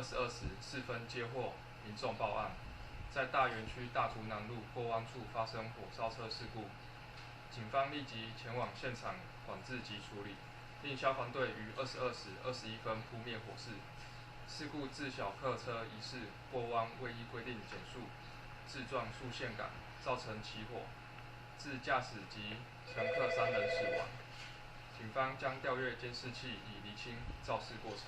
22时4分接获民众报案，在大园区大竹南路过弯处发生火烧车事故，警方立即前往现场管制及处理，令消防队于22时21分扑灭火势。事故致小客车疑似过弯未依规定减速，自撞速限杆，造成起火，致驾驶及乘客3人死亡。警方将调阅监视器以厘清肇事过程。